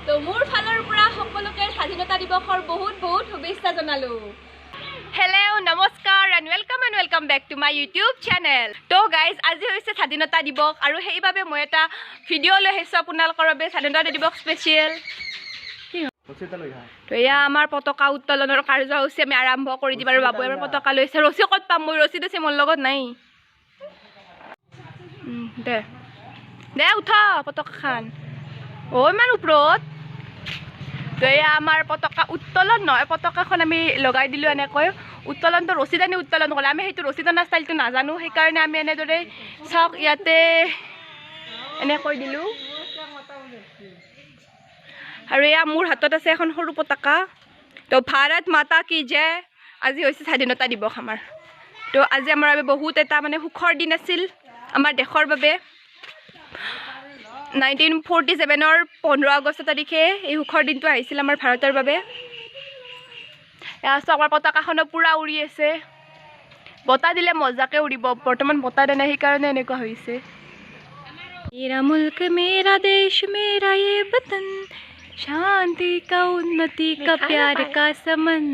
তো মোৰ ফালৰ পৰা সকলোকে স্বাধীনতা দিৱসৰ বহুত বহুত শুভেচ্ছা জনালো। হেল্ল' নমস্কাৰ and welcome back to my YouTube channel. তো গাইজ আজি হৈছে স্বাধীনতা দিৱস আৰু সেইবাবে মই এটা ভিডিঅ' লৈ আহিছোঁ আপোনালোকৰ বাবে স্বাধীনতা দিৱস স্পেচিয়েল। তো এয়া আমাৰ পতাকা উত্তোলনৰ কাৰ্যসূচী আমি আৰম্ভ কৰি দিম আৰু বাবুৱে আমাৰ পতাকা লৈছে। ৰছী ক'ত পাম? মই ৰছী দিছে মোৰ লগত নাই। দে দে উঠা পতাকাখন। ইমান ওপৰত। তো এয়া আমাৰ পতাকা উত্তোলন নহয়, পতাকাখন আমি লগাই দিলোঁ এনেকৈ। উত্তোলনটো ৰছী টানি উত্তোলন কৰে। আমি সেইটো ৰছী টনা ষ্টাইলটো নাজানো, সেইকাৰণে আমি এনেদৰে চাওক ইয়াতে এনেকৈ দিলোঁ। আৰু এয়া মোৰ হাতত আছে এখন সৰু পতাকা। তো ভাৰত মাতা কি জয়। আজি হৈছে স্বাধীনতা দিৱস আমাৰ। তো আজি আমাৰ বাবে বহুত এটা মানে সুখৰ দিন আছিল আমাৰ দেশৰ বাবে। 1947-ৰ 15 আগষ্ট তাৰিখে এই সুখৰ দিনটো আহিছিল আমাৰ ভাৰতৰ বাবে। এয়া চাওক আমাৰ পতাকাখনো পূৰা উৰি আছে। বতাহ দিলে মজাকে উৰিব, বৰ্তমান বতাহ দিয়া নাই, সেইকাৰণে এনেকুৱা হৈছে। মেৰা মুল্ক মেৰা দেশ মেৰা ये वतन शांति का उन्नति का प्यार का समन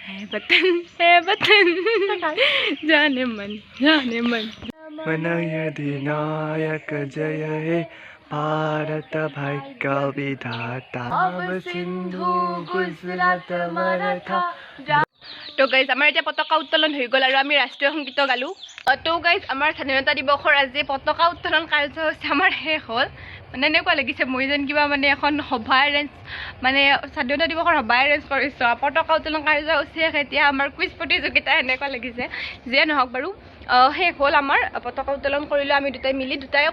है वतन जाने मन मनय दिनायक जय हे भारत भाग्य विधाता सिंधु गुजरात मराठा। তো গাইজ আমাৰ এতিয়া পতাকা উত্তোলন হৈ গ'ল আৰু আমি ৰাষ্ট্ৰীয় সংগীত গালোঁ। তো গাইজ আমাৰ স্বাধীনতা দিৱসৰ আজি পতাকা উত্তোলন কাৰ্যসূচী আমাৰ শেষ হ'ল। মানে এনেকুৱা লাগিছে মই যেন কিবা মানে এখন সভা এৰেঞ্জ মানে স্বাধীনতা দিৱসৰ সভা এৰেঞ্জ কৰিছোঁ। পতাকা উত্তোলন কাৰ্যসূচী শেষ, এতিয়া আমাৰ কুইজ প্ৰতিযোগিতা এনেকুৱা লাগিছে। যিয়ে নহওক বাৰু শেষ হ'ল আমাৰ পতাকা উত্তোলন কৰিলোঁ আমি দুটাই মিলি, দুটাই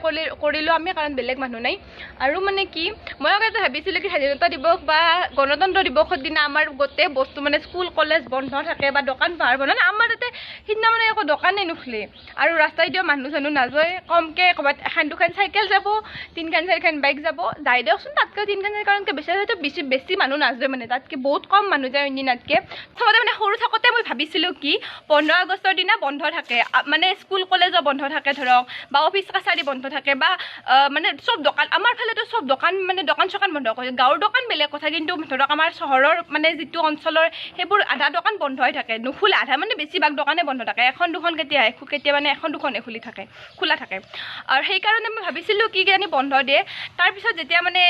কৰিলোঁ আমি, কাৰণ বেলেগ মানুহ নাই। আৰু মানে কি মই আগতে ভাবিছিলোঁ কি স্বাধীনতা দিৱস বা গণতন্ত্ৰ দিৱসৰ দিনা আমাৰ গোটেই বস্তু মানে স্কুল কলেজ বন্ধ থাকে বা দোকান পোহাৰ বন্ধ নাই। আমাৰ তাতে সিদিনা মানে একো দোকানেই নুখুলে আৰু ৰাস্তাই দিও মানুহ চানুহ নাযায়। কমকৈ ক'ৰবাত এখন দুখন চাইকেল যাব, তিনিখন চাৰিখন বাইক যাব, যাই দিয়কচোন। তাতকৈ তিনিখন চাৰিখনকৈ বেছি মানুহ নাযায়, মানে তাতকৈ বহুত কম মানুহ যায় অন্যদিনাতকৈ। চবতে মানে সৰু থাকোঁতে মই ভাবিছিলোঁ কি 15 আগষ্টৰ দিনা বন্ধ থাকে, মানে স্কুল কলেজো বন্ধ থাকে ধৰক, বা অফিচ কাছাৰী বন্ধ থাকে, বা মানে চব দোকান আমাৰ ফালেতো চব দোকান মানে দোকান চোকান বন্ধ কৰে। গাঁৱৰ দোকান বেলেগ কথা, কিন্তু ধৰক আমাৰ চহৰৰ মানে যিটো অঞ্চলৰ সেইবোৰ আধা দোকান বন্ধ হৈ থাকে, নুখোলে আধা মানে বেছিভাগ দোকানে বন্ধ থাকে। এখন দুখন কেতিয়া মানে এখন দুখনে খোলা থাকে। আৰু সেইকাৰণে মই ভাবিছিলোঁ কি জানি বন্ধ দিয়ে। তাৰপিছত যেতিয়া মানে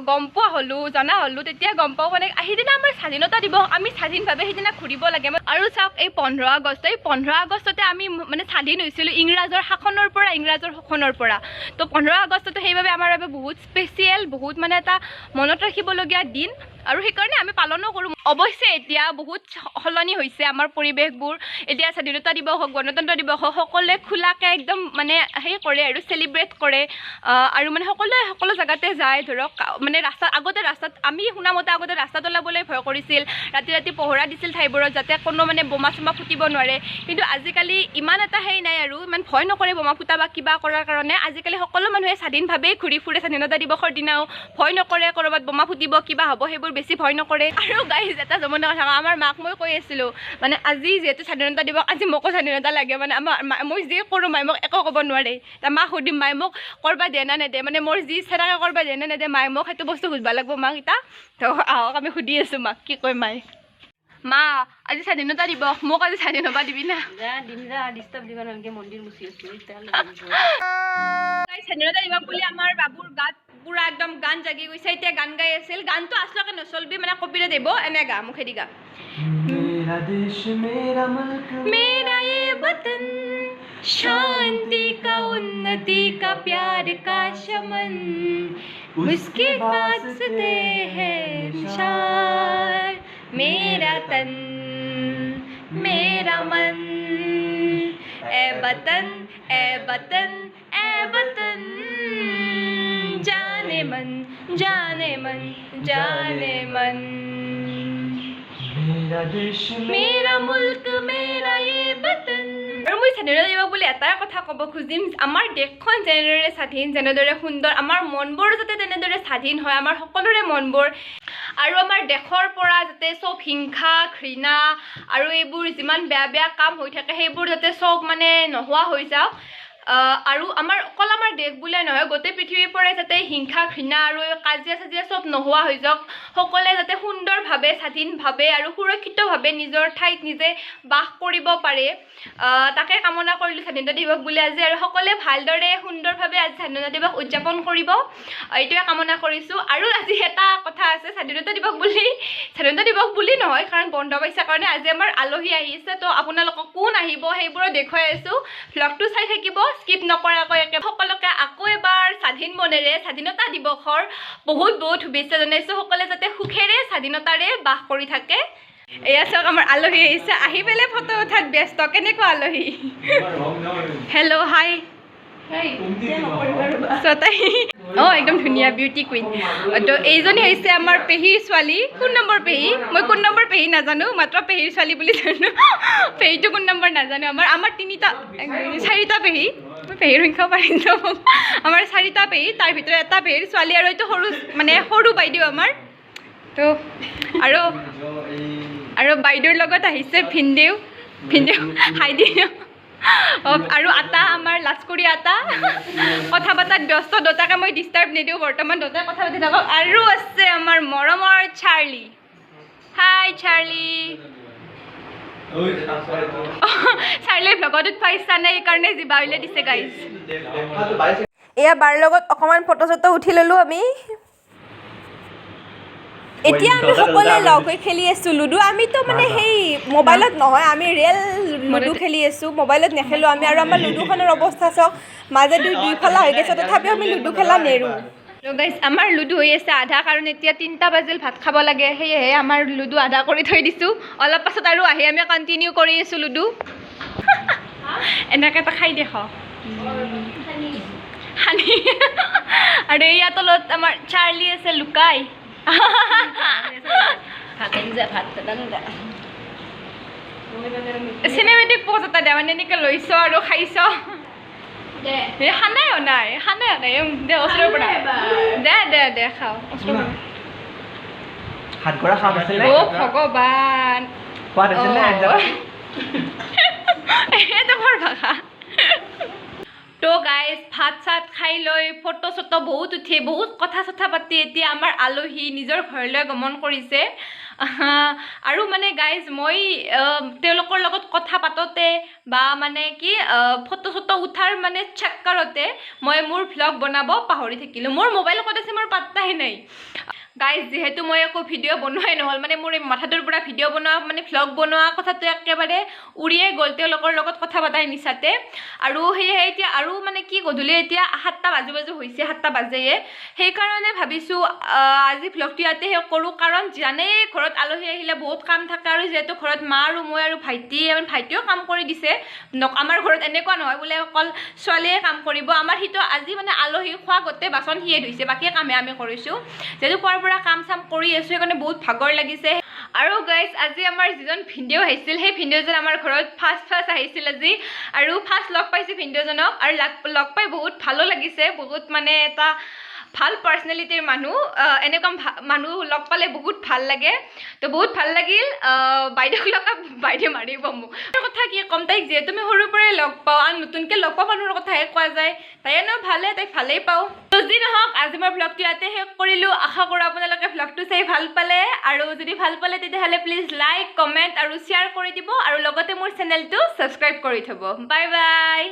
গম পোৱা হ'লোঁ, জনা হ'লোঁ, তেতিয়া গম পাওঁ মানে সেইদিনা আমাৰ স্বাধীনতা দিৱস, আমি স্বাধীনভাৱে সেইদিনা ঘূৰিব লাগে। আৰু চাওক এই 15 আগষ্টতে আমি মানে স্বাধীন হৈছিলোঁ ইংৰাজৰ শাসনৰ পৰা। তো 15 আগষ্টটো সেইবাবে আমাৰ বাবে বহুত স্পেচিয়েল, বহুত মানে এটা মনত ৰাখিবলগীয়া দিন, আৰু সেইকাৰণে আমি পালনো কৰোঁ। অৱশ্যে এতিয়া বহুত সলনি হৈছে আমাৰ পৰিৱেশবোৰ। এতিয়া স্বাধীনতা দিৱস হওক, গণতন্ত্ৰ দিৱস হওক, সকলোৱে খোলাকৈ একদম মানে সেই কৰে আৰু চেলিব্ৰেট কৰে। আৰু মানে সকলো জেগাতে যায় ধৰক, মানে ৰাস্তাত আমি শুনামতে আগতে ৰাস্তাত ওলাবলৈ ভয় কৰিছিল, ৰাতি পহৰা দিছিল ঠাইবোৰত, যাতে কোনো মানে বোমা চোমা ফুটিব নোৱাৰে। কিন্তু আজিকালি ইমান এটা সেই নাই আৰু, ইমান ভয় নকৰে বোমা ফুটা বা কিবা কৰাৰ কাৰণে। আজিকালি সকলো মানুহে স্বাধীনভাৱেই ঘূৰি ফুৰে। স্বাধীনতা দিৱসৰ দিনাও ভয় নকৰে ক'ৰবাত বোমা ফুটিব কিবা হ'ব, সেইবোৰ বেছি ভয় নকৰে। আৰু গাইজ এটা জমনি কথা, আমাৰ মাক মই কৈ আছিলোঁ মানে আজি যিহেতু স্বাধীনতা দিৱস, আজি মোকো স্বাধীনতা লাগে। মানে মই যি কৰোঁ মায়ে মোক একো ক'ব নোৱাৰে। মাক সুধিম মায়ে মোক কৰবা দিয়ে না নেদে, মানে মোৰ যি ইচ্ছা থাকে কৰবা দিয়ে না নেদে, মায়ে মোক সেইটো বস্তু সুধিব লাগিব মাক এতিয়া। তো আহক আমি সুধি আছোঁ মাক কি কয় মায়ে। মা আজি স্বাধীনতা দিৱস, মোক আজি স্বাধীন হ'বা দিবি না? স্বাধীনতা দিৱস বুলি আমাৰ বাবুৰ গাত পুৰা একদম গান জাগি গৈছে। এতিয়া গান গাই আছিল, গানটো আচলতে নচলবি, মানে কপিৰে দিব, এনে গা মুখেদি গা। मेरा देश मेरा मुल्क मेरा ये वतन शांति का उन्नति का प्यार का शमन उसके वास्ते है निशान मेरा तन मेरा मन ए वतन ए वतन ए वतन जाने मन जाने मन जाने मन मेरा देश मेरा मुल्क मेरा ये वतन। আৰু মই স্বাধীনতা দিৱস বুলি এটাই কথা ক'ব খুজিম, আমাৰ দেশখন যেনেদৰে স্বাধীন, যেনেদৰে সুন্দৰ, আমাৰ মনবোৰ যাতে তেনেদৰে স্বাধীন হয়, আমাৰ সকলোৰে মনবোৰ। আৰু আমাৰ দেশৰ পৰা যাতে চব হিংসা ঘৃণা আৰু এইবোৰ যিমান বেয়া বেয়া কাম হৈ থাকে সেইবোৰ যাতে চব মানে নোহোৱা হৈ যাওক। আৰু আমাৰ অকল আমাৰ দেশ বুলিয়ে নহয় গোটেই পৃথিৱীৰ পৰাই যাতে হিংসা ঘৃণা আৰু কাজিয়া চাজিয়া চব নোহোৱা হৈ যাওক সকলোৱে যাতে সুন্দৰভাৱে স্বাধীনভাৱে আৰু সুৰক্ষিতভাৱে নিজৰ ঠাইত নিজে বাস কৰিব পাৰে তাকে কামনা কৰিলোঁ স্বাধীনতা দিৱস বুলি আজি আৰু সকলোৱে ভালদৰে সুন্দৰভাৱে আজি স্বাধীনতা দিৱস উদযাপন কৰিব এইটোৱে কামনা কৰিছোঁ আৰু আজি এটা কথা আছে স্বাধীনতা দিৱস বুলি নহয় কাৰণ বন্ধ পাইছে কাৰণে আজি আমাৰ আলহী আহিছে তো আপোনালোকক কোন আহিব সেইবোৰো দেখুৱাই আছোঁ ভ্লগটো চাই থাকিব স্কিপ নকৰাকৈ একে সকলোকে আকৌ এবাৰ স্বাধীন মনেৰে স্বাধীনতা দিৱসৰ বহুত বহুত শুভেচ্ছা জনাইছোঁ সকলোৱে যাতে সুখেৰে স্বাধীনতাৰে বাস কৰি থাকে এয়া চাওক আমাৰ আলহী আহিছে আহি পেলাই ফটো উঠাত ব্যস্ত কেনেকুৱা আলহী হেল্ল' হাই একদম ধুনীয়া বিউটি কুইন তো এইজনী হৈছে আমাৰ পেহীৰ ছোৱালী কোন নম্বৰ পেহী মই কোন নম্বৰ পেহী নাজানো মাত্ৰ পেহীৰ ছোৱালী বুলি জানো পেহীটো কোন নম্বৰ নাজানো আমাৰ চাৰিটা পেহী মই পেহীৰ সংখ্যাও পাৰি যাম আমাৰ চাৰিটা পেহী তাৰ ভিতৰত এটা পেহীৰ ছোৱালী আৰু এইটো সৰু বাইদেউ আমাৰ তো আৰু বাইদেউৰ লগত আহিছে ভিনদেউ হাই দিওঁ আৰু আটা আমাৰ লাজকুৰি আটা কথা পতাত ব্যস্ত দুটাকে মই ডিষ্টাৰ্ব নিদিওঁ বৰ্তমান দুটাই কথা পাতি থাকক আৰু আছে আমাৰ মৰমৰ চাৰ্লি হাই চাৰ্লি চাৰ্লিৰ ভ্লগত পাইছা নে এইকাৰণে জিবা উলিয়াই দিছে গাইজ এয়া বাৰ লগত অকণমান ফটো চটো উঠি ল'লোঁ আমি এতিয়া আমি সকলোৱে লগ হৈ খেলি আছোঁ লুডু আমিতো মানে সেই মোবাইলত নহয় আমি ৰিয়েল লুডু খেলি আছোঁ মোবাইলত নেখেলোঁ আমি আৰু আমাৰ লুডুখনৰ অৱস্থা চাওক মাজেদি দুইফালা হৈ গৈছে তথাপিও আমি লুডু খেলা নেৰোঁ গাইজ আমাৰ লুডু হৈ আছে আধা কাৰণ এতিয়া 3টা বাজিল ভাত খাব লাগে সেয়েহে আমাৰ লুডু আধা কৰি থৈ দিছোঁ অলপ পাছত আৰু আহি আমি কণ্টিনিউ কৰি আছোঁ লুডু এনেকৈ এটা খাই দেখ সানি আৰু ইয়াৰ তলত আমাৰ চাৰ্লি আছে লুকাই চিনেমেটিক পজ এটা দে মানে এনেকৈ লৈছ আৰু খাইছ খানাই নাই দে ওচৰৰ পৰা দে খাওঁ ভগৱান এইটো বৰ ভাষা তো গাইজ ভাত চাত খাই লৈ ফটো চটো বহুত উঠি বহুত কথা চথা পাতি এতিয়া আমাৰ আলহী নিজৰ ঘৰলৈ গমন কৰিছে আৰু মানে গাইজ মই তেওঁলোকৰ লগত কথা পাতোতে বা মানে কি ফটো চটো উঠাৰ মানে চক্কৰতে মই মোৰ ভ্লগ বনাব পাহৰি থাকিলোঁ মোৰ মোবাইল ক'ত আছে মোৰ পাত্তাই নাই গাইজ যিহেতু মই একো ভিডিঅ' বনোৱাই নহ'ল মানে মোৰ এই মাথাটোৰ পৰা ভিডিঅ' বনোৱা মানে ভ্লগ বনোৱা কথাটো একেবাৰে উৰিয়ে গ'ল তেওঁলোকৰ লগত কথা পতাই মিছাতে আৰু সেয়েহে এতিয়া আৰু মানে কি গধূলি এতিয়া 7টা বাজু হৈছে 7টা বাজেয়ে সেইকাৰণে ভাবিছোঁ আজি ভ্লগটো ইয়াতে শেষ কৰোঁ কাৰণ জানেই ঘৰত আলহী আহিলে বহুত কাম থাকে আৰু যিহেতু ঘৰত মা আৰু মই আৰু ভাইটিয়েও কাম কৰি দিছে আমাৰ ঘৰত এনেকুৱা নহয় বোলে অকল ছোৱালীয়ে কাম কৰিব আমাৰ সিটো আজি মানে আলহী খোৱা গোটেই বাচন সিয়ে ধুইছে বাকী কামে আমি কৰিছোঁ যিহেতু খোৱাৰ পৰা কাম চাম কৰি আছোঁ সেইকাৰণে বহুত ভাগৰ লাগিছে আৰু গাইজ আজি আমাৰ যিজন ভিনদেউ আহিছিল সেই ভিনদেউজন আমাৰ ঘৰত ফাৰ্ষ্ট আহিছিল আজি আৰু ফাৰ্ষ্ট লগ পাইছোঁ ভিনদেউজনক আৰু লগ পাই বহুত ভালো লাগিছে বহুত মানে এটা ভাল পাৰ্চনেলিটিৰ মানুহ এনেকুৱা মানুহ লগ পালে বহুত ভাল লাগে তো বহুত ভাল লাগিল বাইদেউক লগ বাইদেউ মাৰিব মোক কথা কি ক'ম তাইক যিহেতু আমি সৰুৰ পৰাই লগ পাওঁ আৰু নতুনকৈ লগ পোৱা মানুহৰ কথাহে কোৱা যায় তাই এনেও তাইক ভালেই পাওঁ তো যি নহওক আজি মই ভ্লগটো ইয়াতে শেষ কৰিলোঁ আশা কৰোঁ আপোনালোকে ভ্লগটো চাই ভাল পালে আৰু যদি ভাল পালে তেতিয়াহ'লে প্লিজ লাইক কমেণ্ট আৰু শ্বেয়াৰ কৰি দিব আৰু লগতে মোৰ চেনেলটো ছাবস্ক্ৰাইব কৰি থ'ব বাই বাই